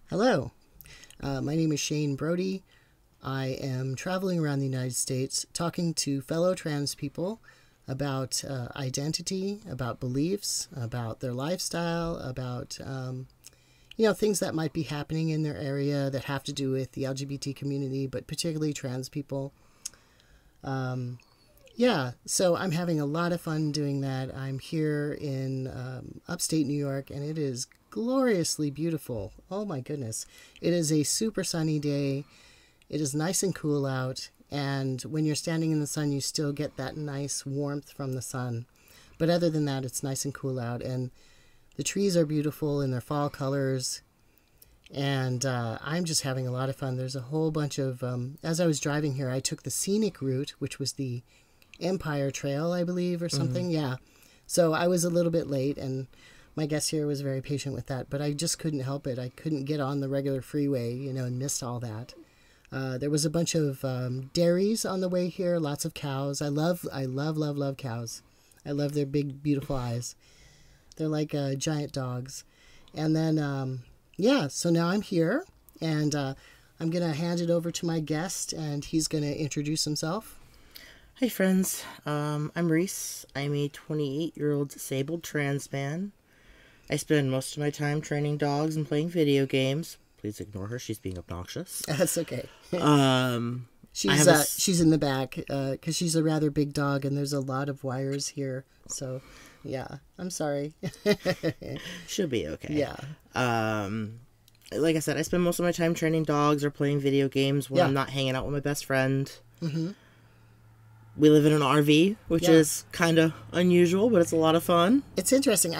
Hello, my name is Shane Brody. I am traveling around the United States talking to fellow trans people about identity, about beliefs, about their lifestyle, about things that might be happening in their area that have to do with the LGBT community, but particularly trans people. So I'm having a lot of fun doing that. I'm here in upstate New York, and it is gloriously beautiful. Oh my goodness. It is a super sunny day. It is nice and cool out, and when you're standing in the sun, you still get that nice warmth from the sun. But other than that, it's nice and cool out, and the trees are beautiful in their fall colors, and I'm just having a lot of fun. There's a whole bunch of, as I was driving here, I took the scenic route, which was the Empire Trail, I believe, or something. Mm-hmm. Yeah. So I was a little bit late, and my guest here was very patient with that, but I just couldn't help it. I couldn't get on the regular freeway, and missed all that. There was a bunch of dairies on the way here, lots of cows. I love cows. I love their big, beautiful eyes. They're like giant dogs. And then, so now I'm here, and I'm going to hand it over to my guest, and he's going to introduce himself. Hey friends, I'm Reese. I'm a 28-year-old disabled trans man. I spend most of my time training dogs and playing video games. Please ignore her, she's being obnoxious. That's okay. She's in the back because she's a rather big dog, and there's a lot of wires here. So, yeah, I'm sorry. She'll be okay. Yeah. Like I said, I spend most of my time training dogs or playing video games when I'm not hanging out with my best friend. Mm-hmm. We live in an RV, which is kind of unusual, but it's a lot of fun. It's interesting.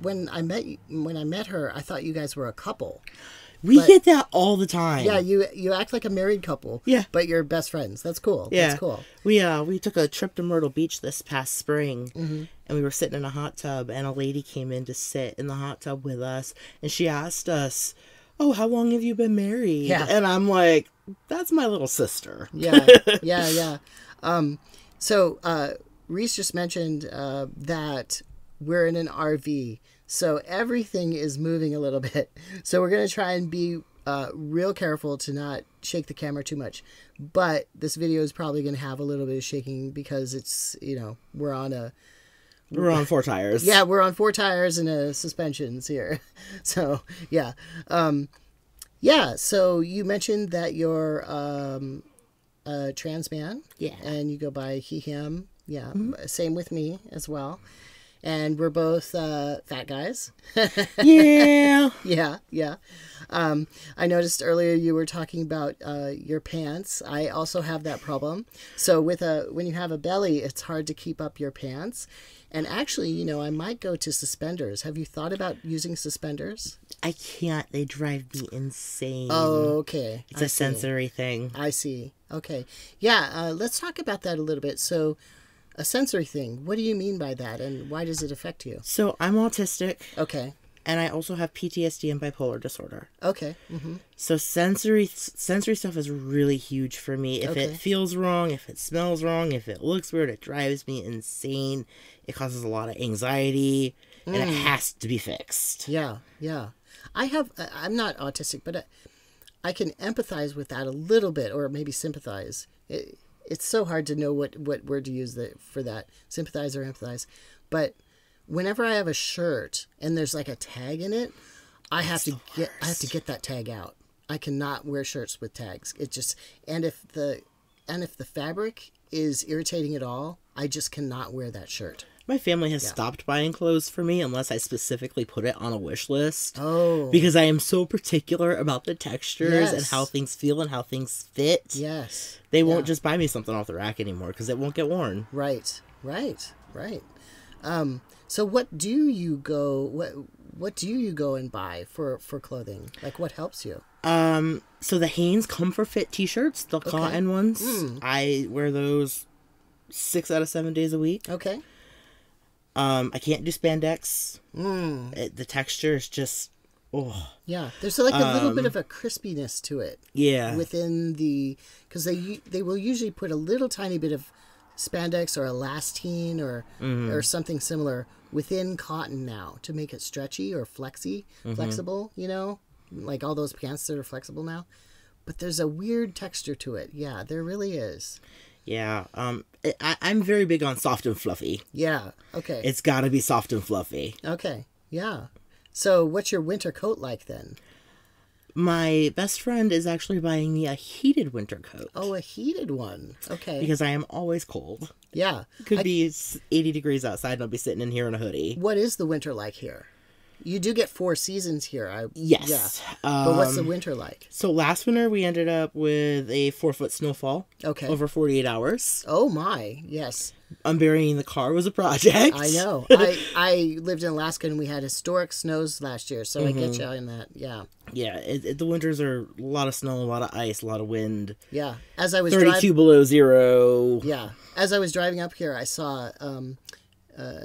When I met her, I thought you guys were a couple. We get that all the time. Yeah, you act like a married couple. Yeah, but you're best friends. That's cool. Yeah, that's cool. We took a trip to Myrtle Beach this past spring, and we were sitting in a hot tub, and a lady came in to sit in the hot tub with us, and she asked us, "Oh, how long have you been married?" Yeah, and I'm like, "That's my little sister." Yeah. So Reese just mentioned that we're in an RV. So everything is moving a little bit. So we're going to try and be real careful to not shake the camera too much. But this video is probably going to have a little bit of shaking because it's, we're on 4 tires. Yeah, we're on 4 tires and suspensions here. So, yeah. So you mentioned that you're a trans man. Yeah. And you go by he, him. Yeah. Mm-hmm. Same with me as well. And we're both fat guys. Yeah. Yeah. I noticed earlier you were talking about your pants. I also have that problem. So when you have a belly, it's hard to keep up your pants. And actually, I might go to suspenders. Have you thought about using suspenders? I can't. They drive me insane. Oh, okay. It's a sensory thing. I see. Okay. Yeah, let's talk about that a little bit. So, a sensory thing. What do you mean by that, and why does it affect you? So I'm autistic. Okay. And I also have PTSD and bipolar disorder. Okay. Mm-hmm. So sensory stuff is really huge for me. If it feels wrong, if it smells wrong, if it looks weird, it drives me insane. It causes a lot of anxiety, and it has to be fixed. Yeah. I'm not autistic, but I can empathize with that a little bit, or maybe sympathize. It's so hard to know what word to use for that, sympathize or empathize. But whenever I have a shirt and there's like a tag in it, I have to get that tag out. I cannot wear shirts with tags. And if the fabric is irritating at all, I just cannot wear that shirt. My family has stopped buying clothes for me unless I specifically put it on a wish list. Oh. Because I am so particular about the textures and how things feel and how things fit. Yes. They won't just buy me something off the rack anymore because it won't get worn. Right. So what do you go and buy for clothing? Like, what helps you? So the Hanes Comfort Fit t-shirts, the cotton ones, I wear those 6 out of 7 days a week. Okay. I can't do spandex. The texture is just, Yeah, there's like a little bit of a crispiness to it. Yeah. Within because they will usually put a little tiny bit of spandex or elastine or something similar within cotton now to make it stretchy or flexible, like all those pants that are flexible now. But there's a weird texture to it. Yeah, there really is. Yeah. I'm very big on soft and fluffy. Yeah. Okay. It's got to be soft and fluffy. Okay. Yeah. So what's your winter coat like then? My best friend is actually buying me a heated winter coat. Oh, a heated one. Okay. Because I am always cold. Yeah. Could be 80 degrees outside and I'll be sitting in here in a hoodie. What is the winter like here? You do get 4 seasons here. Yes. Yeah. But what's the winter like? So last winter we ended up with a 4-foot snowfall. Okay. Over 48 hours. Oh my, yes. Unburying the car was a project. I know. I lived in Alaska and we had historic snows last year, so I get you in that. Yeah. Yeah, the winters are a lot of snow, a lot of ice, a lot of wind. Yeah. As I was 32 below zero. Yeah. As I was driving up here, I saw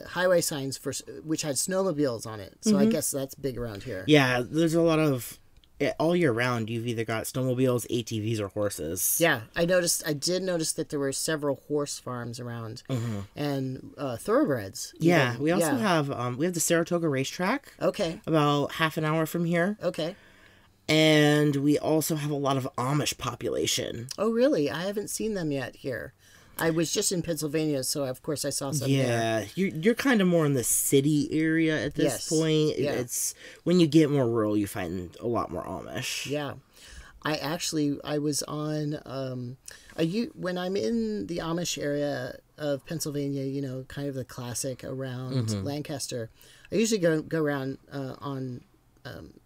highway signs which had snowmobiles on it. So I guess that's big around here. Yeah, there's a lot of all year round. You've either got snowmobiles, ATVs, or horses. Yeah, I did notice that there were several horse farms around and thoroughbreds. Yeah, we also have the Saratoga racetrack. Okay. About half an hour from here. Okay. And we also have a lot of Amish population. Oh, really? I haven't seen them yet here. I was just in Pennsylvania, so of course I saw some there. Yeah, you're kind of more in the city area at this point. Yeah. It's when you get more rural, you find a lot more Amish. Yeah. I was on when I'm in the Amish area of Pennsylvania, you know, kind of the classic around Lancaster. I usually go around on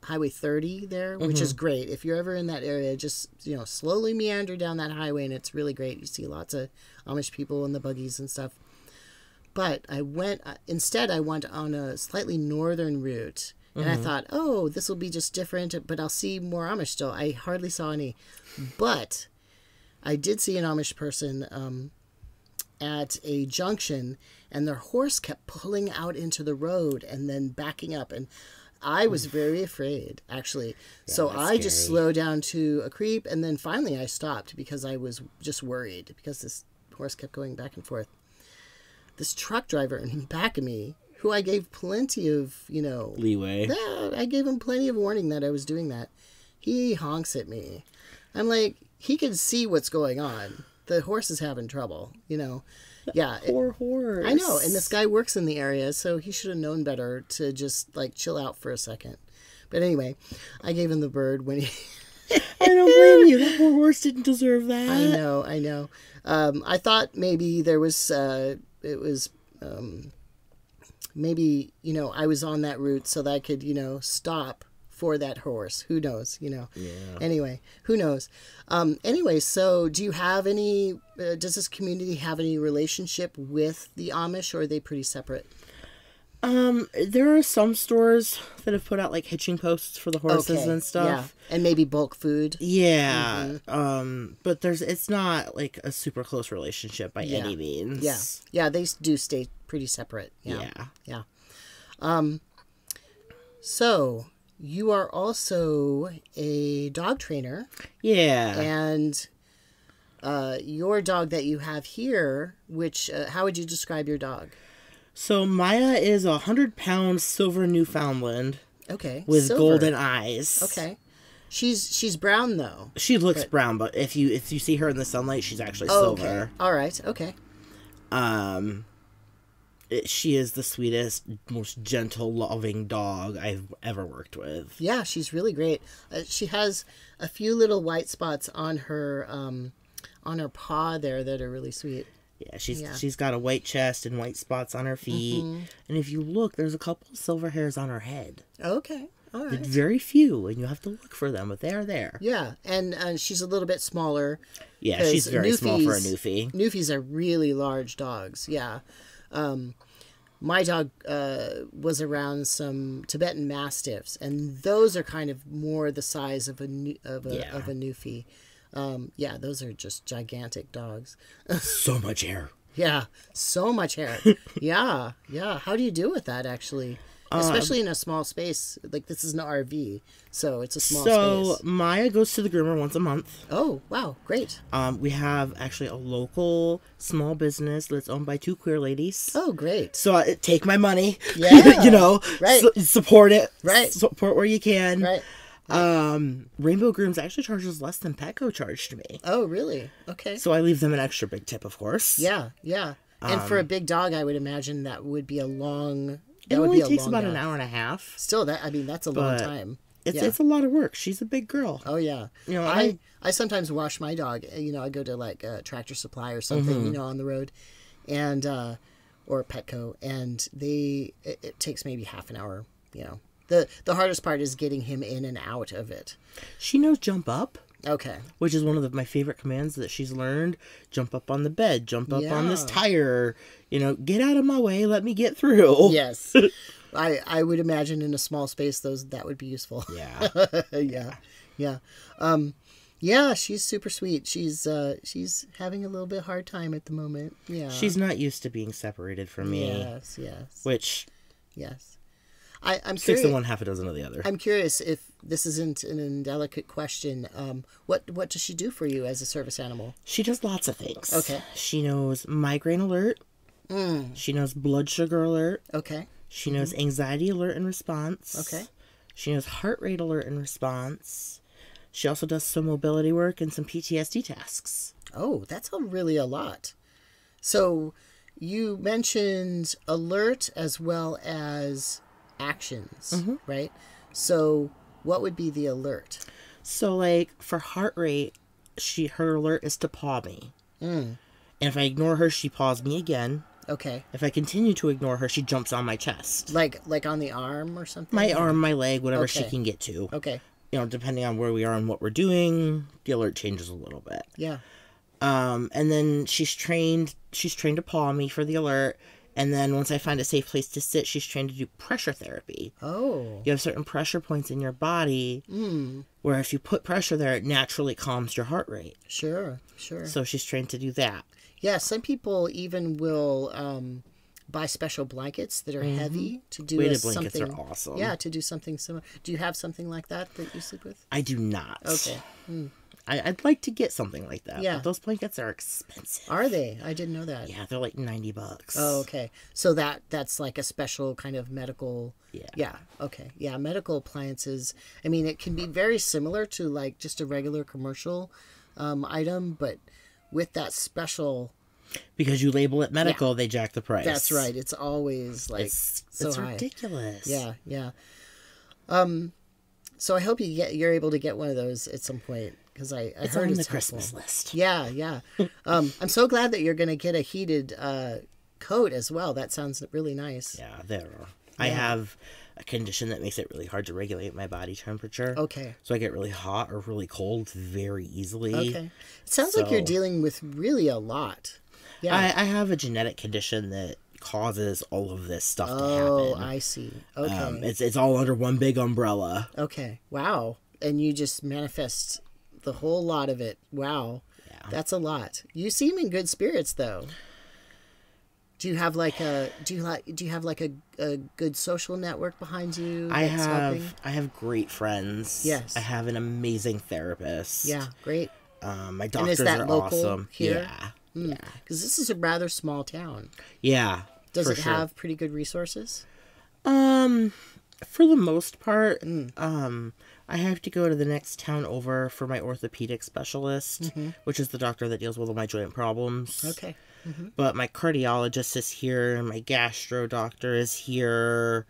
Highway 30 there, which is great. If you're ever in that area, just, you know, slowly meander down that highway and it's really great. You see lots of Amish people in the buggies and stuff. But I went on a slightly northern route and I thought, oh, this will be just different, but I'll see more Amish still. I hardly saw any, but I did see an Amish person at a junction and their horse kept pulling out into the road and then backing up, and I was very afraid, actually. Yeah, so I just slowed down to a creep, and then finally I stopped because I was just worried because this horse kept going back and forth. This truck driver in back of me, who I gave plenty of, you know... leeway. I gave him plenty of warning that I was doing that. He honks at me. I'm like, he can see what's going on. The horse is having trouble, you know. Yeah. Poor horse. I know. And this guy works in the area, so he should have known better to just, like, chill out for a second. But anyway, I gave him the bird when he... I don't blame you. That poor horse didn't deserve that. I know. I thought maybe there was... maybe, you know, I was on that route so that I could, you know, stop for that horse. Who knows, you know? Yeah. Anyway, who knows? Anyway, so do you have any, does this community have any relationship with the Amish, or are they pretty separate? There are some stores that have put out like hitching posts for the horses and stuff. Yeah. And maybe bulk food. Yeah. But it's not like a super close relationship by any means. Yeah. Yeah, they do stay pretty separate. Yeah. So you are also a dog trainer. Yeah. And your dog that you have here, which how would you describe your dog? So Maya is 100-pound silver Newfoundland. Okay. With silver. golden eyes. Okay. She's brown though. She looks brown, but if you see her in the sunlight, she's actually silver. Okay. All right. Okay. She is the sweetest, most gentle, loving dog I've ever worked with. Yeah, she's really great. She has a few little white spots on her paw there that are really sweet. Yeah, she's got a white chest and white spots on her feet. And if you look, there's a couple of silver hairs on her head. Okay. All right. Very few, and you have to look for them, but they are there. Yeah, and she's a little bit smaller. Yeah, she's very small for a Newfie. Newfies are really large dogs, yeah. My dog was around some Tibetan Mastiffs, and those are kind of more the size of a Newfie. Yeah, those are just gigantic dogs. So much hair. Yeah, so much hair. Yeah. How do you deal with that, actually? Especially in a small space. Like, this is an RV, so it's a small space. So, Maya goes to the groomer once a month. Oh, wow, great. We have, actually, a local small business that's owned by 2 queer ladies. Oh, great. So, take my money. Yeah. You know, right. Support it. Right. Support where you can. Right. Rainbow Grooms actually charges less than Petco charged me. Oh, really? Okay. So I leave them an extra big tip, of course. Yeah, yeah. And for a big dog, I would imagine that would be a long. It only takes about an hour and a half. Still, that's a long time. It's a lot of work. She's a big girl. Oh yeah. You know, I sometimes wash my dog. You know, I go to like a Tractor Supply or something. You know, on the road, and or Petco, and it takes maybe half an hour. You know, the hardest part is getting him in and out of it. She knows jump up. Okay. Which is one of my favorite commands that she's learned. Jump up on the bed. Jump up on this tire. You know, get out of my way. Let me get through. Yes. I would imagine in a small space that would be useful. Yeah. Yeah. Yeah, she's super sweet. She's having a little bit hard time at the moment. Yeah. She's not used to being separated from me. Yes. Which. Yes. I'm 6 curious. of one, half a dozen of the other. I'm curious if this isn't an indelicate question. What does she do for you as a service animal? She does lots of things. Okay. She knows migraine alert. She knows blood sugar alert. Okay. She knows anxiety alert and response. Okay. She knows heart rate alert and response. She also does some mobility work and some PTSD tasks. Oh, that's really a lot. So you mentioned alert as well as actions, right? So what would be the alert? So like for heart rate, her alert is to paw me. And if I ignore her, she paws me again. Okay. If I continue to ignore her, she jumps on my chest. Like on the arm or something? My arm, my leg, whatever she can get to. Okay. You know, depending on where we are and what we're doing, the alert changes a little bit. Yeah. And then she's trained to paw me for the alert. And then once I find a safe place to sit, she's trained to do pressure therapy. Oh. You have certain pressure points in your body where if you put pressure there, it naturally calms your heart rate. Sure. So she's trained to do that. Yeah, some people even will buy special blankets that are heavy to do Weighted something. blankets are awesome. Yeah, to do something similar. Do you have something like that you sleep with? I do not. Okay. I'd like to get something like that. Yeah. But those blankets are expensive. Are they? I didn't know that. Yeah, they're like $90. Oh, okay. So that's like a special kind of medical. Yeah. Yeah. Okay. Yeah, medical appliances. I mean, it can be very similar to like just a regular commercial item, but with that special. Because you label it medical, they jack the price. That's right. It's always like it's high. Ridiculous. Yeah. So I hope you're able to get one of those at some point because I heard on the it's Christmas helpful. list. Yeah. I'm so glad that you're going to get a heated coat as well. That sounds really nice. Yeah, there. I have a condition that makes it really hard to regulate my body temperature. Okay. So I get really hot or really cold very easily. Okay. It sounds like you're dealing with really a lot. Yeah. I have a genetic condition that causes all of this stuff to happen. Oh, I see. Okay. It's all under one big umbrella. Okay. Wow. And you just manifest the whole lot of it. Wow. Yeah. That's a lot. You seem in good spirits though. Do you have like a good social network behind you? I have great friends. Yes. I have an amazing therapist. Yeah, great. My doctors are awesome. Here? Yeah. Yeah. Because this is a rather small town. Yeah. Does it have pretty good resources? For the most part, I have to go to the next town over for my orthopedic specialist, which is the doctor that deals with all my joint problems. Okay. But my cardiologist is here, my gastro doctor is here,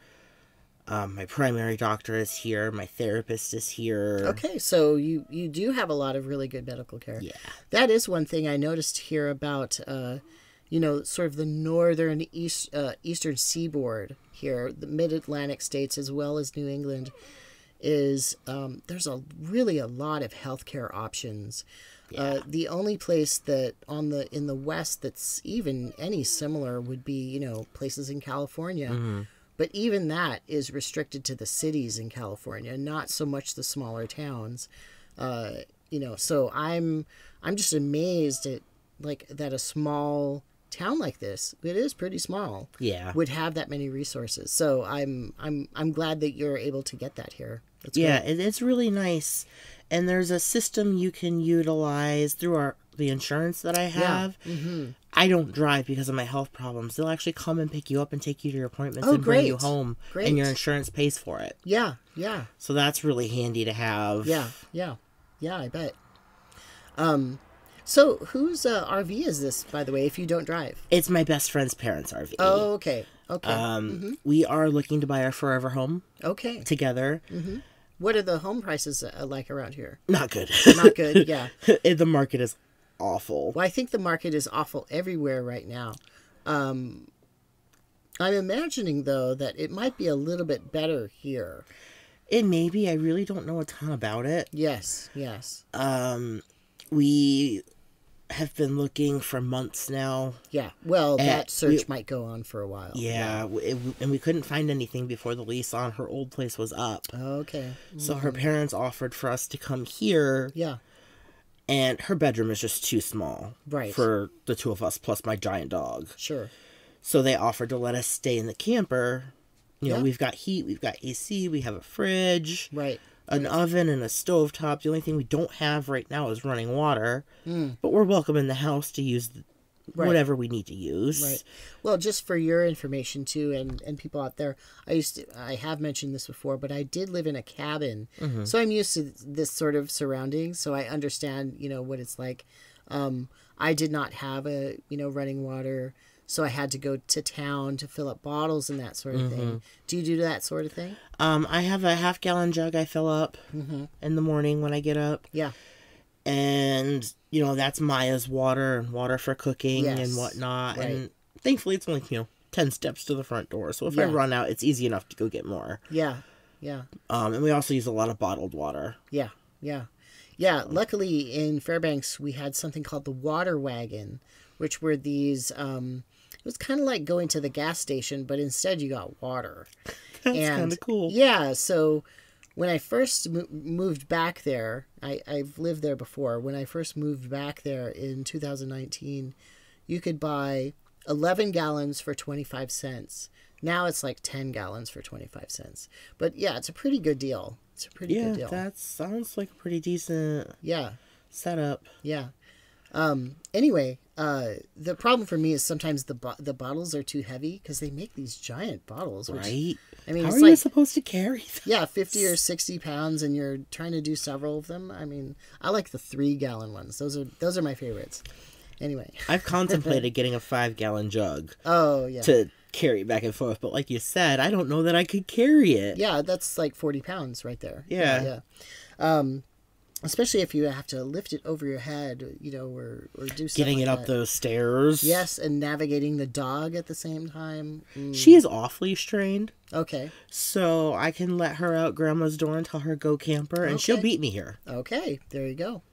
my primary doctor is here, my therapist is here. Okay, so you do have a lot of really good medical care. Yeah. That is one thing I noticed here about, sort of the northern eastern seaboard here, the mid-Atlantic states as well as New England, is there's really a lot of healthcare options. Yeah. The only place that in the West that's even any similar would be, places in California. But even that is restricted to the cities in California, not so much the smaller towns. So I'm just amazed at that a small town like this, it is pretty small, would have that many resources. So I'm glad that you're able to get that here. That's great. It's really nice. And there's a system you can utilize through the insurance that I have, I don't drive because of my health problems. They'll actually come and pick you up and take you to your appointments and bring you home. Great. And your insurance pays for it. Yeah. So that's really handy to have. Yeah, I bet. So whose RV is this, by the way, if you don't drive? It's my best friend's parents' RV. Oh, okay. We are looking to buy our forever home. Okay. Together. What are the home prices like around here? Not good. Not good, yeah. The market is awful. Well, I think the market is awful everywhere right now. I'm imagining, though, that it might be a little bit better here. It may be. I really don't know a ton about it. Yes. We have been looking for months now. Yeah. Well, that search might go on for a while. Yeah. And we couldn't find anything before the lease on her old place was up. Okay. So her parents offered for us to come here. Yeah. And her bedroom is just too small. Right. For the two of us plus my giant dog. Sure. So they offered to let us stay in the camper. You know, we've got heat, we've got AC, we have a fridge. Right. An oven and a stovetop. The only thing we don't have right now is running water. But we're welcome in the house to use whatever we need to use. Right. Well, just for your information too, and people out there, I have mentioned this before, but I did live in a cabin, so I'm used to this sort of surroundings. So I understand, what it's like. I did not have running water. So I had to go to town to fill up bottles and that sort of thing. Do you do that sort of thing? I have a half-gallon jug I fill up in the morning when I get up. Yeah. And, that's Maya's water and water for cooking and whatnot. Right. And thankfully it's only, 10 steps to the front door. So if I run out, it's easy enough to go get more. Yeah. And we also use a lot of bottled water. Yeah. Yeah, luckily in Fairbanks, we had something called the water wagon, which were these... it was kind of like going to the gas station, but instead you got water. That's kind of cool. Yeah, so when I first moved back there, I've lived there before. When I first moved back there in 2019, you could buy 11 gallons for 25 cents. Now it's like 10 gallons for 25 cents. But yeah, it's a pretty good deal. It's a pretty good deal. Yeah, that sounds like a pretty decent setup. Yeah. Anyway, the problem for me is sometimes the bottles are too heavy because they make these giant bottles. Which, right. I mean, how it's are you supposed to carry them? Yeah, 50 or 60 pounds, and you're trying to do several of them. I mean, I like the 3-gallon ones. Those are my favorites. Anyway, I've contemplated getting a 5-gallon jug. Oh yeah. To carry back and forth, but like you said, I don't know that I could carry it. Yeah, that's like 40 pounds right there. Yeah. Especially if you have to lift it over your head, or do something. Getting it up those stairs. Yes, and navigating the dog at the same time. She is awfully strained. Okay. So I can let her out Grandma's door and tell her go camper, and she'll beat me here. Okay, there you go.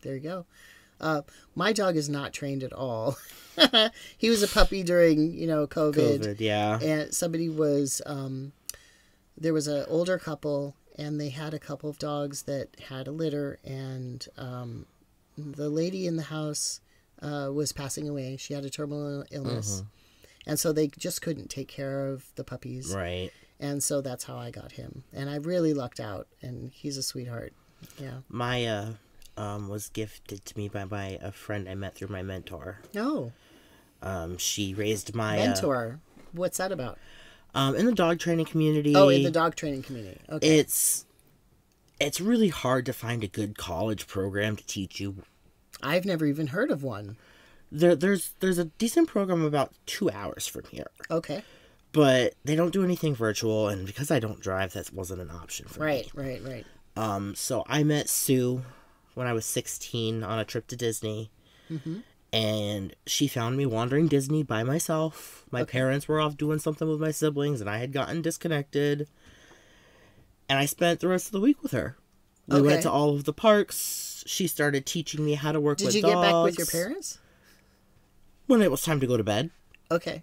My dog is not trained at all. He was a puppy during, COVID. Yeah. And somebody was, there was an older couple, and they had a couple of dogs that had a litter, and the lady in the house was passing away. She had a terminal illness. And so they just couldn't take care of the puppies. Right. And so that's how I got him. And I really lucked out, and he's a sweetheart. Yeah. Maya was gifted to me by a friend I met through my mentor. Oh. She raised Maya. Mentor? What's that about? In the dog training community. Oh, in the dog training community. Okay. It's really hard to find a good college program to teach you. I've never even heard of one. There's a decent program about 2 hours from here. Okay. But they don't do anything virtual, and because I don't drive, that wasn't an option for me. Right. So I met Sue when I was 16 on a trip to Disney. And she found me wandering Disney by myself. My parents were off doing something with my siblings, and I had gotten disconnected. And I spent the rest of the week with her. We went to all of the parks. She started teaching me how to work with dogs. Did you get back with your parents? When it was time to go to bed. Okay.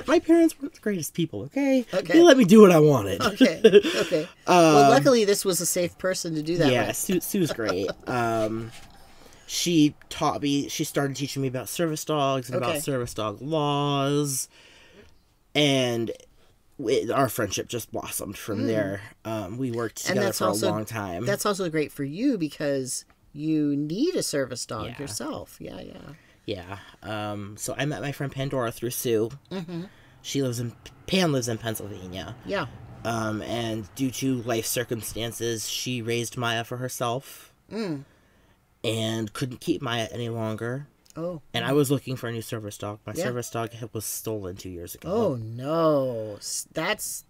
My parents weren't the greatest people, okay? Okay. They let me do what I wanted. Okay. Well, luckily this was a safe person to do that with. Yeah, Sue's great. She started teaching me about service dogs and about service dog laws. And our friendship just blossomed from there. We worked together for a long time. That's also great for you because you need a service dog Yeah. yourself. Yeah. Yeah. So I met my friend Pandora through Sue. Mm-hmm. Pan lives in Pennsylvania. Yeah. And due to life circumstances, she raised Maya for herself. And couldn't keep Maya any longer. Oh. And I was looking for a new service dog. My service dog was stolen 2 years ago. Oh no. That's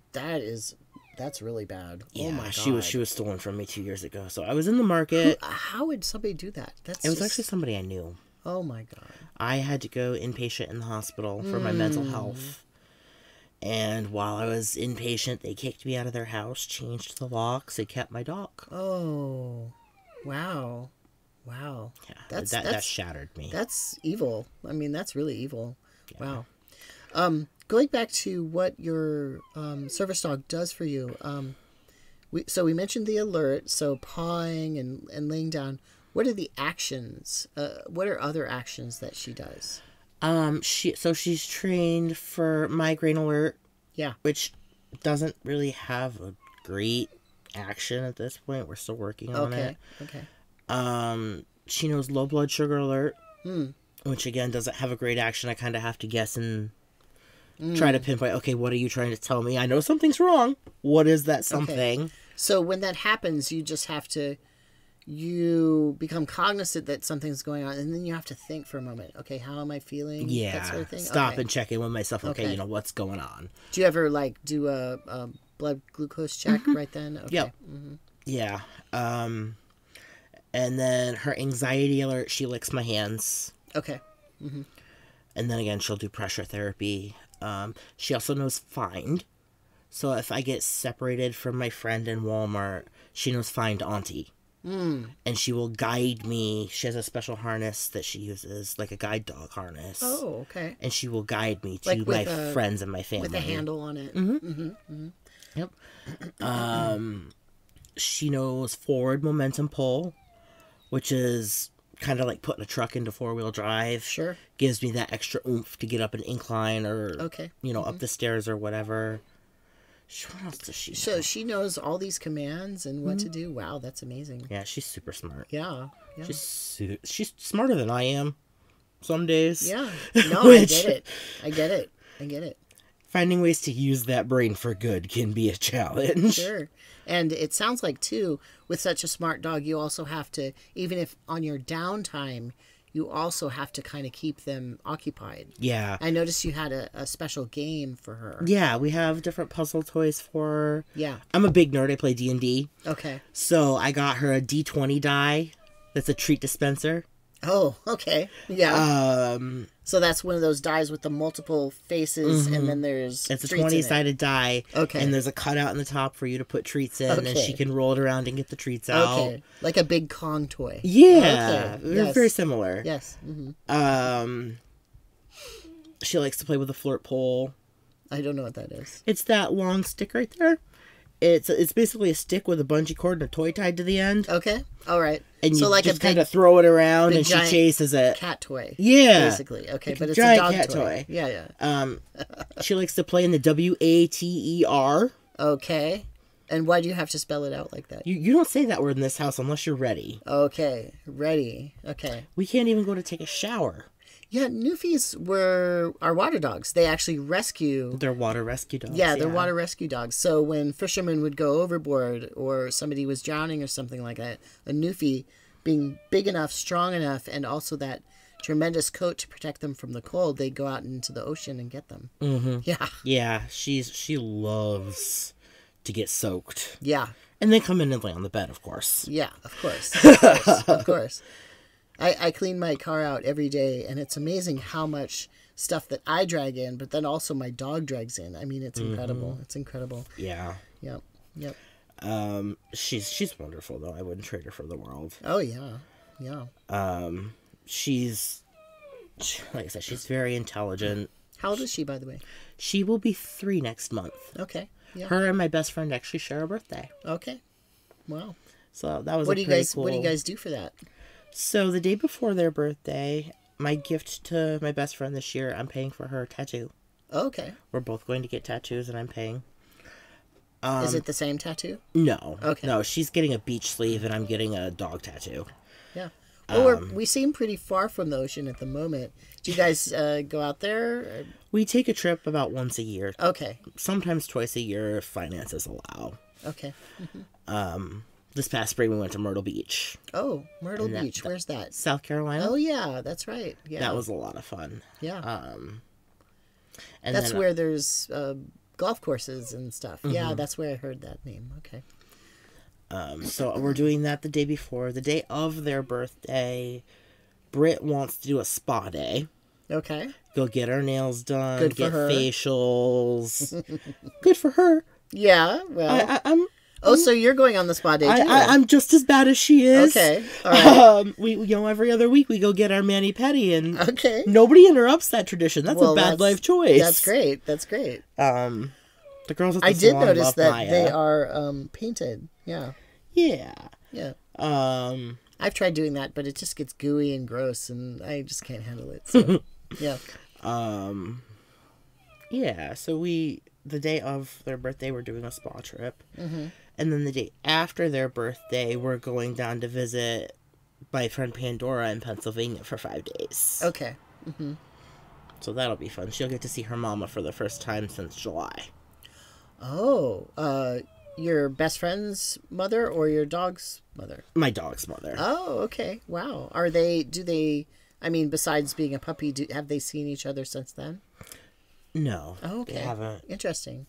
really bad. Yeah, oh my God. she was stolen from me 2 years ago. So I was in the market. How would somebody do that? It was actually somebody I knew. Oh my God. I had to go inpatient in the hospital for my mental health. And while I was inpatient, they kicked me out of their house, changed the locks, and kept my dog. Oh. Wow. Yeah, that shattered me. That's evil. I mean, that's really evil. Yeah. Wow. Going back to what your service dog does for you. We mentioned the alert, so pawing and laying down. What are the actions? What are other actions that she does? She's trained for migraine alert. Yeah. Which doesn't really have a great action at this point. We're still working on it. Okay. She knows low blood sugar alert, which again doesn't have a great action. I kind of have to guess and try to pinpoint. Okay, what are you trying to tell me? I know something's wrong. What is that something? Okay. So when that happens, you just have to. You become cognizant that something's going on, and then you have to think for a moment. Okay, how am I feeling? Yeah. That sort of thing. Stop and check in with myself. Okay, what's going on? Do you ever do a blood glucose check right then? Okay. Yep. Yeah. And then her anxiety alert, she licks my hands. Okay. And then again, she'll do pressure therapy. She also knows find. So if I get separated from my friend in Walmart, she knows find auntie. And she will guide me. She has a special harness that she uses, like a guide dog harness. Oh, okay. And she will guide me to my friends and my family. With a handle on it. Yep. She knows forward momentum pull, which is kind of like putting a truck into four-wheel drive. Sure. Gives me that extra oomph to get up an incline or, up the stairs or whatever. What else does she know? So she knows all these commands and what to do. Wow, that's amazing. Yeah, she's super smart. Yeah. She's smarter than I am some days. Yeah. No, I get it. Finding ways to use that brain for good can be a challenge. Sure. And it sounds like, too, with such a smart dog, you also have to, even if on your downtime, you also have to kind of keep them occupied. Yeah. I noticed you had a special game for her. Yeah, we have different puzzle toys for her. Yeah. I'm a big nerd. I play D&D. Okay. So I got her a D20 die. That's a treat dispenser. Oh, okay. Yeah. So that's one of those dies with the multiple faces, and then there's it's a 20-sided die. Okay. And there's a cutout in the top for you to put treats in, and she can roll it around and get the treats out. Okay. Like a big Kong toy. Yeah. Okay. They're very similar. Yes. She likes to play with a flirt pole. I don't know what that is. It's that long stick right there. It's basically a stick with a bungee cord and a toy tied to the end. Okay. All right. And so you like just kind of throw it around and she chases it. Cat toy. Yeah. Basically. Okay, like but it's a dog cat toy. Yeah. She likes to play in the WATER. Okay. And why do you have to spell it out like that? You don't say that word in this house unless you're ready. Okay. Ready. Okay. We can't even go to take a shower. Yeah, Newfies are water dogs. They actually rescue. They're water rescue dogs. Yeah, they're water rescue dogs. So when fishermen would go overboard or somebody was drowning or something like that, a Newfie, being big enough, strong enough, and also that tremendous coat to protect them from the cold, they'd go out into the ocean and get them. Mm-hmm. Yeah. Yeah, she loves to get soaked. Yeah. And then come in and lay on the bed, of course. Yeah, of course. Of course. Of course. I clean my car out every day, and it's amazing how much stuff that I drag in, but then also my dog drags in. I mean, it's incredible. It's incredible. Yeah. Yep. She's wonderful, though. I wouldn't trade her for the world. Oh, yeah. Yeah. She's, like I said, she's very intelligent. How old is she, by the way? She will be 3 next month. Okay. Yeah. Her and my best friend actually share a birthday. Okay. Wow. So that was What do you guys cool. do for that? So the day before their birthday, my gift to my best friend this year, I'm paying for her tattoo. Okay. We're both going to get tattoos, and I'm paying. Is it the same tattoo? No. Okay. No, she's getting a beach sleeve, and I'm getting a dog tattoo. yeah. Well, we seem pretty far from the ocean at the moment. Do you guys go out there? We take a trip about once a year. Okay. Sometimes twice a year if finances allow. Okay. This past spring we went to Myrtle Beach. Oh, Myrtle Beach. Where's that? South Carolina. Oh, yeah. That's right. Yeah. That was a lot of fun. Yeah. And that's then, where there's golf courses and stuff. Yeah, that's where I heard that name. Okay. So we're doing that the day before. The day of their birthday, Britt wants to do a spa day. Okay. Go get her nails done. Good for get her. facials. Good for her. Yeah. Well. I'm so you're going on the spa day too? I'm just as bad as she is. Okay. All right. We every other week we go get our mani-pedi, and okay. nobody interrupts that tradition. That's a bad life choice. That's great. That's great. The girls at the I did salon notice love that Maya. they are painted. Yeah. Yeah. Yeah. I've tried doing that, but it just gets gooey and gross, and I just can't handle it. So, yeah. Yeah. So the day of their birthday, we're doing a spa trip. And then the day after their birthday, we're going down to visit my friend Pandora in Pennsylvania for 5 days. Okay. So that'll be fun. She'll get to see her mama for the first time since July. Oh, your best friend's mother or your dog's mother? My dog's mother. Oh, okay. Wow. I mean, besides being a puppy, have they seen each other since then? No. Oh, okay. They haven't. Interesting.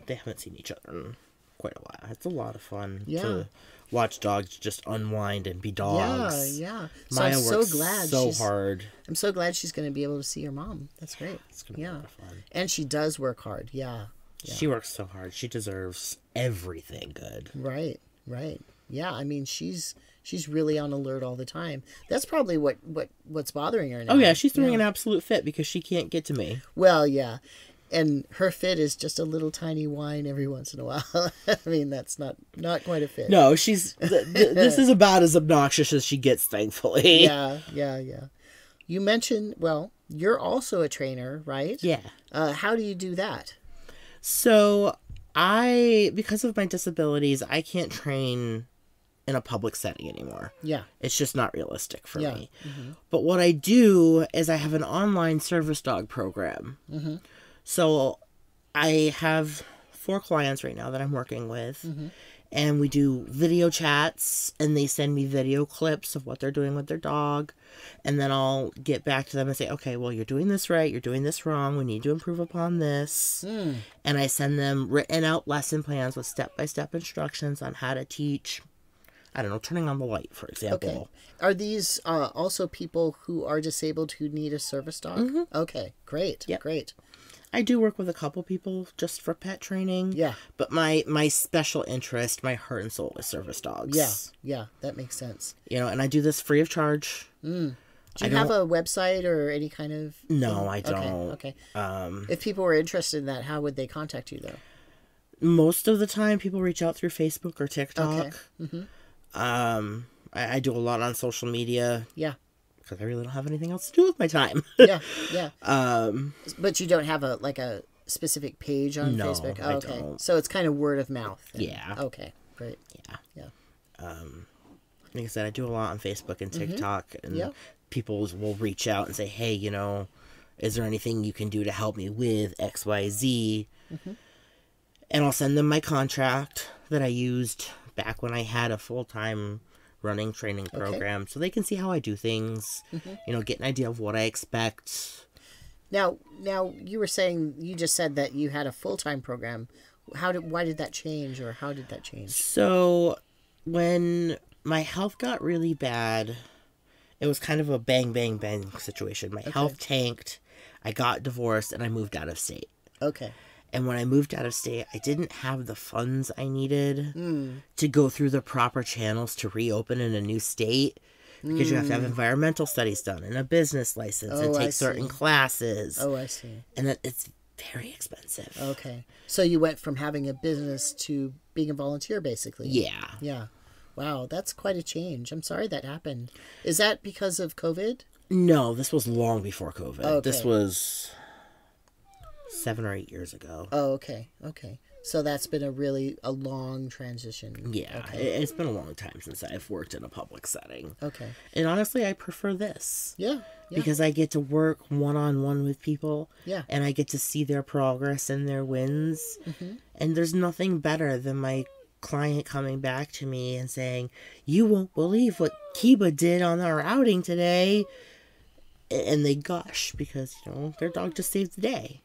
They haven't seen each other in quite a while. It's a lot of fun Yeah. to watch dogs just unwind and be dogs. Yeah. So Maya I'm so works glad so hard. I'm so glad she's going to be able to see her mom. That's great. It's gonna be a lot of fun. And she does work hard. Yeah. She works so hard. She deserves everything good. Right. Yeah, I mean, she's really on alert all the time. That's probably what's bothering her now. Oh yeah, she's throwing an absolute fit because she can't get to me. Well, yeah. And her fit is just a little tiny whine every once in a while. I mean, that's not quite a fit. No, she's this is about as obnoxious as she gets, thankfully. Yeah. You mentioned, well, you're also a trainer, right? Yeah. How do you do that? So, because of my disabilities, I can't train in a public setting anymore. Yeah. It's just not realistic for me. Mm-hmm. But what I do is I have an online service dog program. Mm-hmm. So I have 4 clients right now that I'm working with. And we do video chats, and they send me video clips of what they're doing with their dog. And then I'll get back to them and say, okay, well, you're doing this right. You're doing this wrong. We need to improve upon this. And I send them written out lesson plans with step-by-step instructions on how to teach, I don't know, turning on the light, for example. Okay. Are these also people who are disabled who need a service dog? Okay, great. Yep. Great. I do work with a couple people just for pet training. Yeah. But my special interest, my heart and soul is service dogs. Yeah, that makes sense. You know, and I do this free of charge. Do you have a website or any kind of... No, I don't. Okay. If people were interested in that, how would they contact you, though? Most of the time, people reach out through Facebook or TikTok. Okay. I do a lot on social media. Yeah. Because I really don't have anything else to do with my time. Yeah. But you don't have a specific page on Facebook? I okay. don't. So it's kind of word of mouth. Then. Yeah. Okay, great. Yeah. Like I said, I do a lot on Facebook and TikTok, and people will reach out and say, hey, you know, is there anything you can do to help me with XYZ? And I'll send them my contract that I used back when I had a full-time running training program, so they can see how I do things, you know, get an idea of what I expect. Now you just said that you had a full-time program. Why did that change, or how did that change? So when my health got really bad, it was kind of a bang, bang, bang situation. My health tanked, I got divorced, and I moved out of state. Okay. And when I moved out of state, I didn't have the funds I needed to go through the proper channels to reopen in a new state, because you have to have environmental studies done and a business license and take certain classes. Oh, I see. And it's very expensive. Okay. So you went from having a business to being a volunteer, basically. Yeah. Yeah. Wow, that's quite a change. I'm sorry that happened. Is that because of COVID? No, this was long before COVID. Okay. This was 7 or 8 years ago. Oh, okay. So that's been a long transition. Yeah, Okay. it's been a long time since I've worked in a public setting. Okay. And honestly, I prefer this. Yeah. Because I get to work one-on-one with people. Yeah. And I get to see their progress and their wins. Mm-hmm. And there's nothing better than my client coming back to me and saying, "You won't believe what Kiba did on our outing today." And they gush because, their dog just saved the day.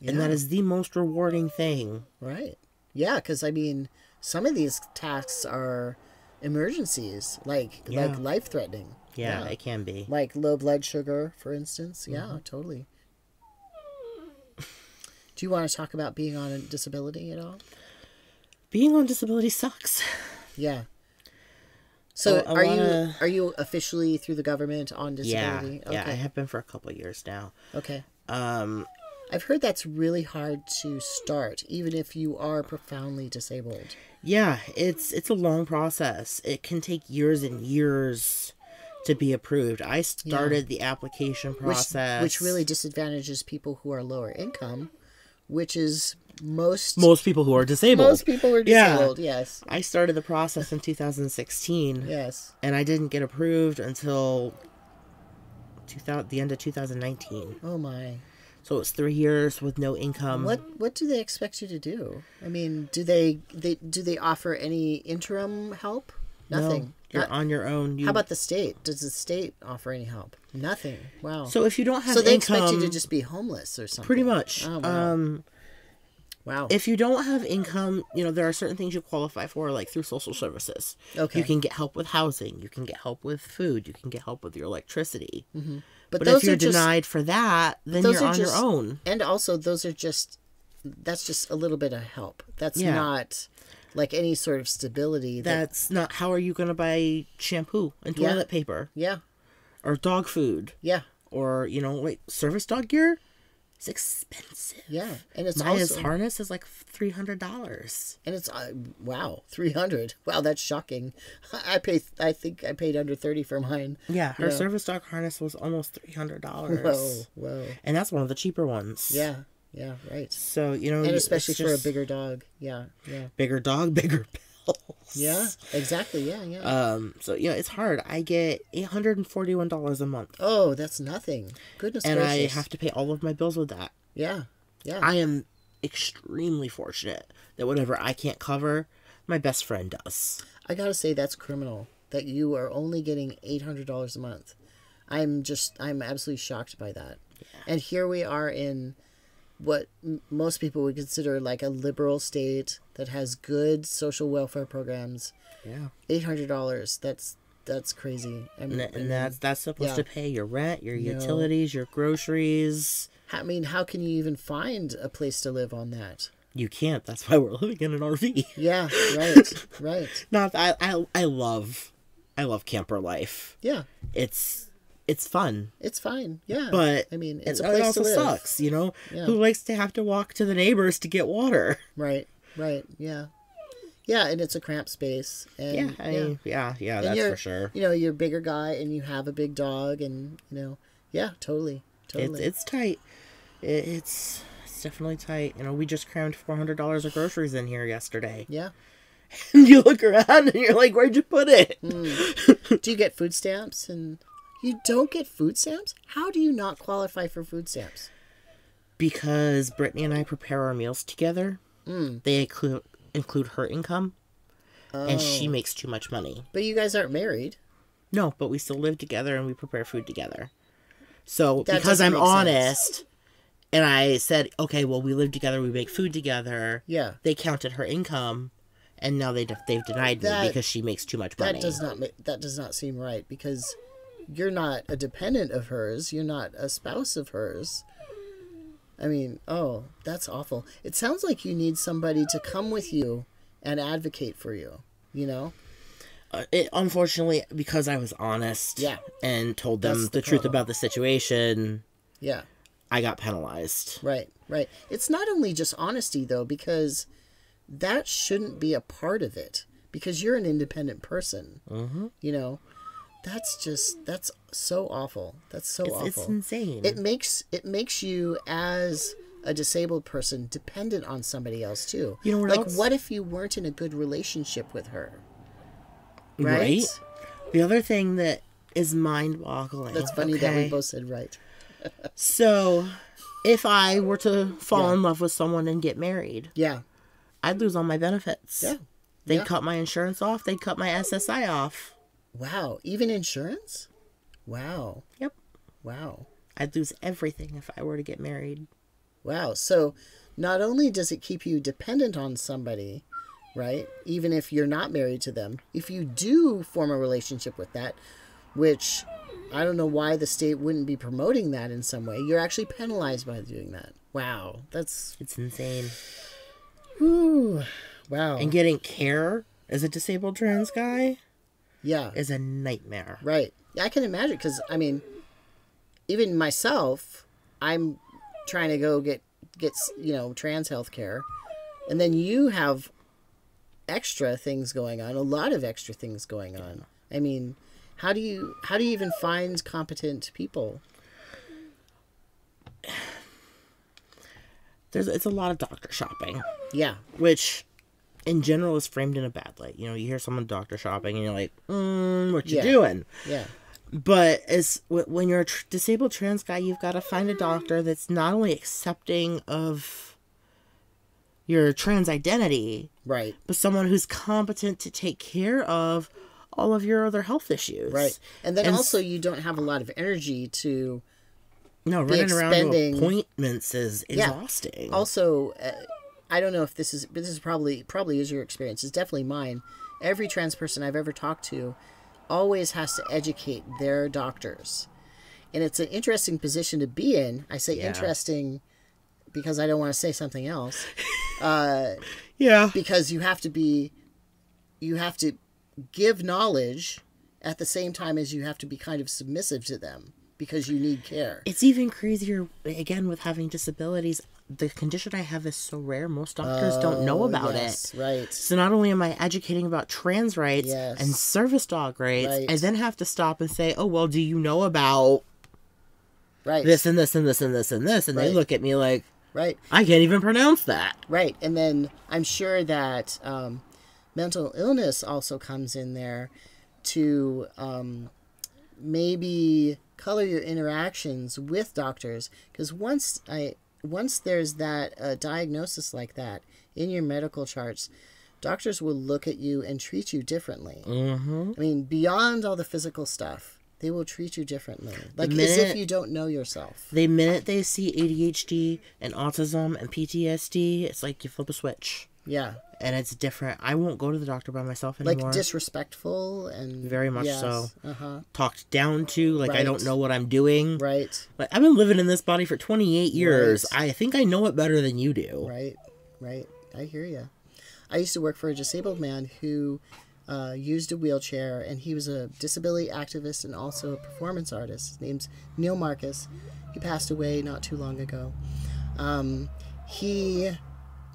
Yeah. And that is the most rewarding thing. Right. Yeah, because, I mean, some of these tasks are emergencies, like life-threatening. Yeah, it can be. Like low blood sugar, for instance. Yeah, Mm-hmm. totally. Do you want to talk about being on a disability at all? Being on disability sucks. Yeah. So are you officially through the government on disability? Yeah, I have been for a couple of years now. Okay. I've heard that's really hard to start, even if you are profoundly disabled. Yeah, it's a long process. It can take years and years to be approved. I started the application process. Which really disadvantages people who are lower income, which is most people who are disabled. Most people are disabled, yes. I started the process in 2016. Yes. And I didn't get approved until the end of 2019. Oh, my. So it was 3 years with no income. What do they expect you to do? I mean, do they offer any interim help? Nothing. No, you're on your own. How about the state? Does the state offer any help? Nothing. Wow. So if you don't have income... So they income, expect you to just be homeless or something? Pretty much. Oh, wow. Wow. If you don't have income, there are certain things you qualify for, like through social services. Okay. You can get help with housing. You can get help with food. You can get help with your electricity. Mm-hmm. But if you're denied for that, then you're on your own. And also, that's just a little bit of help. That's not like any sort of stability. That's not, how are you going to buy shampoo and toilet paper? Yeah. Or dog food. Yeah. Or, service dog gear? It's expensive. Yeah. And it's Maya's harness is like $300. And it's, wow, $300. Wow, that's shocking. I think I paid under $30 for mine. Yeah, her service dog harness was almost $300. Whoa. And that's one of the cheaper ones. Yeah, right. So, and especially for a bigger dog. Yeah. Bigger dog, bigger pills. Yeah, exactly. Yeah. So, it's hard. I get $841 a month. Oh, that's nothing. Goodness gracious. And I have to pay all of my bills with that. Yeah. I am extremely fortunate that whatever I can't cover, my best friend does. I gotta say, that's criminal that you are only getting $800 a month. I'm absolutely shocked by that. Yeah. And here we are in what most people would consider like a liberal state that has good social welfare programs. Yeah. $800. That's crazy. And that's supposed to pay your rent, your utilities, your groceries. I mean, how can you even find a place to live on that? You can't. That's why we're living in an RV. Yeah, right. Not I love camper life. Yeah. It's fun. It's fine. Yeah. But I mean, it's a place it also to live. sucks, Who likes to have to walk to the neighbors to get water? Right. Yeah. Yeah, and it's a cramped space. And, that's for sure. You're a bigger guy and you have a big dog and, totally. It's tight. It's definitely tight. We just crammed $400 of groceries in here yesterday. Yeah. And you look around and you're like, where'd you put it? Do you get food stamps? And you don't get food stamps? How do you not qualify for food stamps? Because Brittany and I prepare our meals together. They include her income. And she makes too much money. But you guys aren't married. No, but we still live together and we prepare food together. So because I'm honest, and I said, okay, well, we live together, we make food together. Yeah. They counted her income, and now they've denied me because she makes too much money. That does not seem right, because you're not a dependent of hers. You're not a spouse of hers. I mean, that's awful. It sounds like you need somebody to come with you and advocate for you, Unfortunately, because I was honest and told them the truth about the situation, I got penalized. Right. It's not only just honesty, though, because that shouldn't be a part of it, because you're an independent person. Mm-hmm. That's so awful. That's so awful. It's insane. It makes you, as a disabled person dependent on somebody else too. You know what like, else? what if you weren't in a good relationship with her? Right? The other thing that is mind-boggling. That's funny that we both said right. So, if I were to fall in love with someone and get married, I'd lose all my benefits. Yeah. They'd cut my insurance off. They'd cut my SSI off. Wow. Even insurance? Wow. Yep. Wow. I'd lose everything if I were to get married. Wow. So not only does it keep you dependent on somebody, right? Even if you're not married to them, if you do form a relationship with that, which I don't know why the state wouldn't be promoting that in some way, you're actually penalized by doing that. Wow. It's insane. Whew. Wow. And getting care as a disabled trans guy is a nightmare. Right. I can imagine, because, I mean, even myself, I'm trying to go get trans health care, and then you have extra things going on, a lot of extra things going on. I mean, how do you even find competent people? It's a lot of doctor shopping. Yeah. Which, in general, is framed in a bad light. You know, you hear someone doctor shopping and you're like, what you doing? Yeah. But when you're a disabled trans guy, you've got to find a doctor that's not only accepting of your trans identity, right, but someone who's competent to take care of all of your other health issues. Right. And then also you don't have a lot of energy to... No, running around to appointments is exhausting. Also, I don't know if this is probably is your experience. It's definitely mine. Every trans person I've ever talked to always has to educate their doctors. And it's an interesting position to be in. I say interesting because I don't want to say something else. Because you have to give knowledge at the same time as you have to be kind of submissive to them, because you need care. It's even crazier, again, with having disabilities. The condition I have is so rare, most doctors don't know about it. Right. So not only am I educating about trans rights and service dog rights, I then have to stop and say, oh, well, do you know about this and this and this and this and this? And they look at me like, I can't even pronounce that. Right. And then I'm sure that mental illness also comes in there to maybe color your interactions with doctors, because once there's that diagnosis like that in your medical charts, doctors will look at you and treat you differently. I mean, beyond all the physical stuff, they will treat you differently, like as if you don't know yourself. The minute they see ADHD and autism and PTSD, it's like you flip a switch. Yeah. And it's different. I won't go to the doctor by myself anymore. Like disrespectful and... Very much so. Talked down to, like I don't know what I'm doing. Right. Like, I've been living in this body for 28 years. I think I know it better than you do. Right. Right. I hear you. I used to work for a disabled man who used a wheelchair, and he was a disability activist and also a performance artist. His name's Neil Marcus. He passed away not too long ago.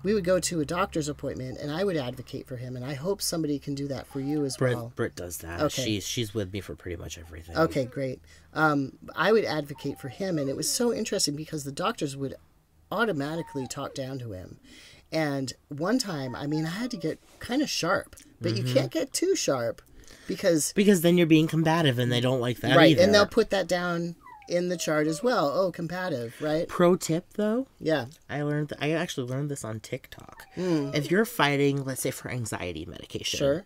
We would go to a doctor's appointment, and I would advocate for him, and I hope somebody can do that for you as well. Britt does that. Okay. She's with me for pretty much everything. Okay, great. I would advocate for him, and it was so interesting because the doctors would automatically talk down to him. And one time, I mean, I had to get kind of sharp, but you can't get too sharp because then you're being combative, and they don't like that right, either. And they'll put that down in the chart as well. Oh, combative, right? Pro tip, though. Yeah. I actually learned this on TikTok. If you're fighting, let's say, for anxiety medication. Sure.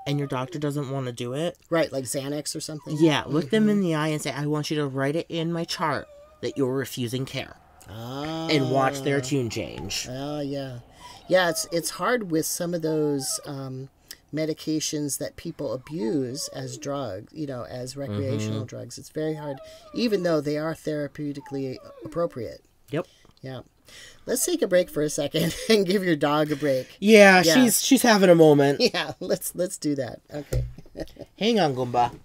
And your doctor doesn't want to do it. Right, like Xanax or something. Yeah, look them in the eye and say, I want you to write it in my chart that you're refusing care. And watch their tune change. Oh, yeah. Yeah, it's hard with some of those medications that people abuse as drugs, as recreational drugs. It's very hard, even though they are therapeutically appropriate. Yep. Yeah. Let's take a break for a second and give your dog a break. Yeah. She's having a moment. Yeah, let's do that. Okay. Hang on, Goomba.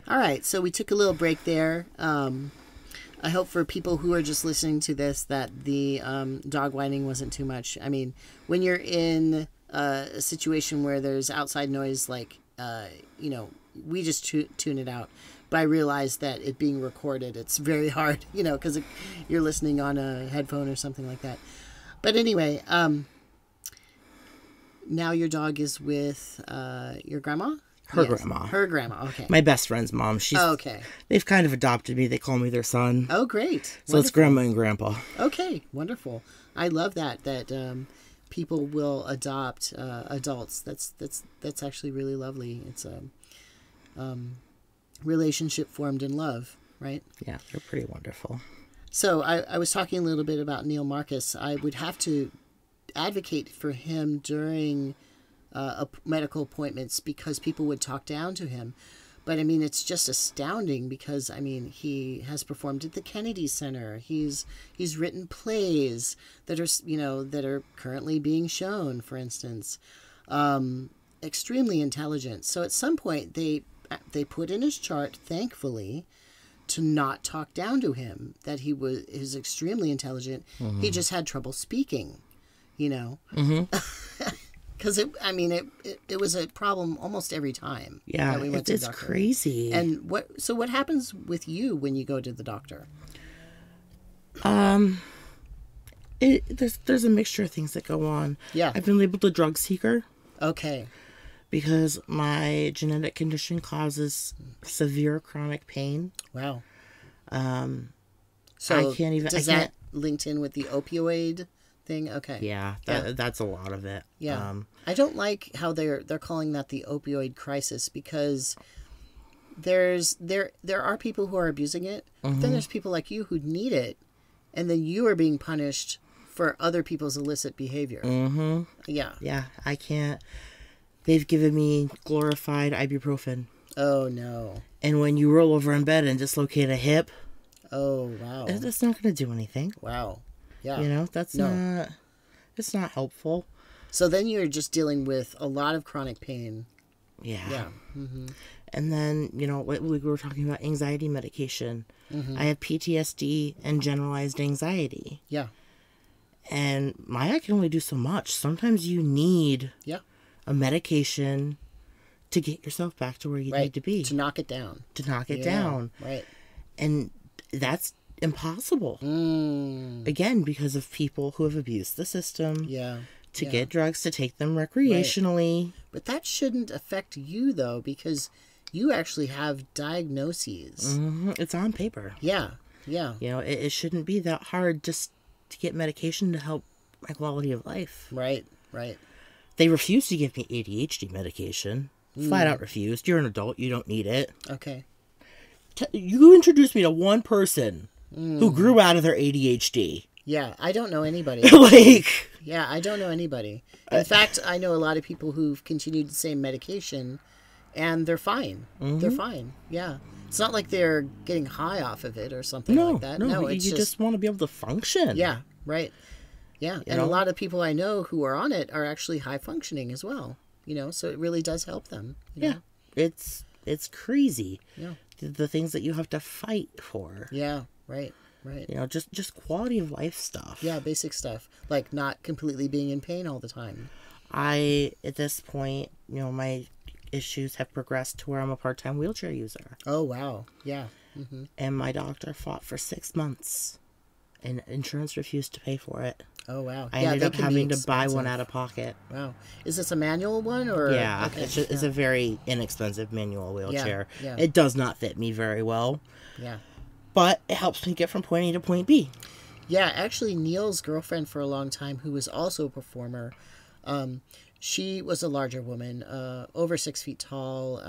All right, so we took a little break there. I hope for people who are just listening to this that the dog whining wasn't too much. I mean, when you're in a situation where there's outside noise, like, we just tune it out. But I realized that it being recorded, it's very hard, you know, because you're listening on a headphone or something like that. But anyway, now your dog is with your grandma? Her grandma. Her grandma, okay. My best friend's mom. She's okay. They've kind of adopted me. They call me their son. Oh, great. So wonderful. it's grandma and grandpa. Okay, wonderful. I love that people will adopt adults. That's actually really lovely. It's a relationship formed in love, right? Yeah, they're pretty wonderful. So I was talking a little bit about Neil Marcus. I would have to advocate for him during medical appointments because people would talk down to him. But I mean, it's just astounding because I mean, he has performed at the Kennedy Center. He's written plays that are currently being shown, for instance. Extremely intelligent. So at some point they put in his chart, thankfully, to not talk down to him, that he is extremely intelligent. Mm-hmm. He just had trouble speaking, you know. Mm-hmm. Because it was a problem almost every time. Yeah, that we went to the it's doctor. crazy. And what happens with you when you go to the doctor? There's a mixture of things that go on. Yeah, I've been labeled a drug seeker. Okay. Because my genetic condition causes severe chronic pain. Wow. So I can't even. Does that linked in with the opioid thing? Okay. Yeah, that's a lot of it. Yeah. I don't like how they're calling that the opioid crisis because there are people who are abusing it, mm-hmm. but then there's people like you who need it, and then you are being punished for other people's illicit behavior. Mm-hmm. Yeah. Yeah, I can't. They've given me glorified ibuprofen. Oh, no. And when you roll over in bed and dislocate a hip... Oh, wow. That's not going to do anything. Wow. Yeah. You know, that's not... It's not helpful. So then you're just dealing with a lot of chronic pain. Yeah. Yeah. Mm-hmm. And then, you know, we were talking about anxiety medication. Mm-hmm. I have PTSD and generalized anxiety. Yeah. And I can only do so much. Sometimes you need... Yeah. A medication to get yourself back to where you need to be. To knock it down. Right. And that's impossible. Again, because of people who have abused the system. Yeah. To get drugs, to take them recreationally. Right. But that shouldn't affect you, though, because you actually have diagnoses. Mm-hmm. It's on paper. Yeah. Yeah. You know, it shouldn't be that hard just to get medication to help my quality of life. Right. Right. They refused to give me ADHD medication. Flat out refused. You're an adult. You don't need it. Okay. You introduced me to one person who grew out of their ADHD. Yeah, I don't know anybody. Yeah, I don't know anybody. In fact, I know a lot of people who've continued the same medication, and they're fine. Mm-hmm. They're fine. Yeah. It's not like they're getting high off of it or something like that. No, it's just want to be able to function. Yeah, right. Yeah, and a lot of people I know who are on it are actually high functioning as well. You know, so it really does help them. You know? It's crazy. Yeah, the things that you have to fight for. Yeah, right. You know, just quality of life stuff. Yeah, basic stuff like not completely being in pain all the time. At this point, you know, my issues have progressed to where I'm a part-time wheelchair user. Oh wow, yeah. Mm-hmm. And my doctor fought for 6 months, and insurance refused to pay for it. Oh, wow. I ended up having to buy one out of pocket. Wow. Is this a manual one? Or? Yeah, okay. It's a very inexpensive manual wheelchair. Yeah. It does not fit me very well. Yeah. But it helps me get from point A to point B. Yeah, actually, Neil's girlfriend for a long time, who was also a performer, she was a larger woman, over 6 feet tall,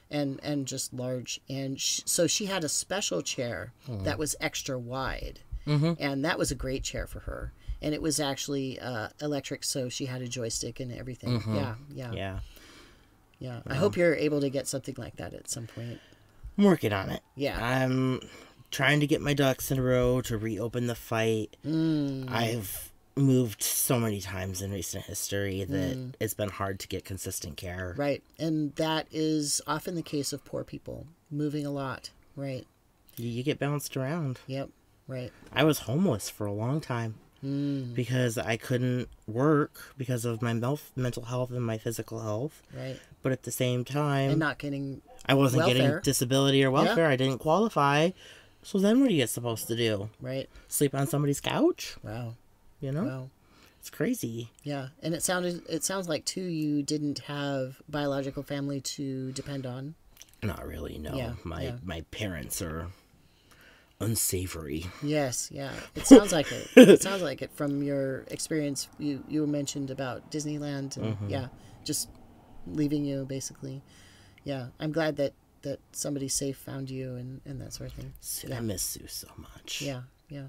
and just large. And so she had a special chair that was extra wide. Mm-hmm. And that was a great chair for her. And it was actually electric, so she had a joystick and everything. Mm-hmm. Yeah. I hope you're able to get something like that at some point. I'm working on it. Yeah. I'm trying to get my ducks in a row to reopen the fight. I've moved so many times in recent history that it's been hard to get consistent care. Right. And that is often the case of poor people, moving a lot. Right. You get bounced around. Yep. Right. I was homeless for a long time because I couldn't work because of my mental health and my physical health. Right. But at the same time... And not getting I wasn't welfare. getting disability or welfare. Yeah. I didn't qualify. So then what are you supposed to do? Right. Sleep on somebody's couch? Wow. You know? Wow. It's crazy. Yeah. And it sounds like, too, you didn't have biological family to depend on. Not really, no. Yeah. My parents are unsavory. Yes, yeah. It sounds like it. It sounds like it from your experience. You mentioned about Disneyland and yeah, just leaving you basically. Yeah. I'm glad that somebody safe found you and that sort of thing. I miss Sue so much. Yeah, yeah.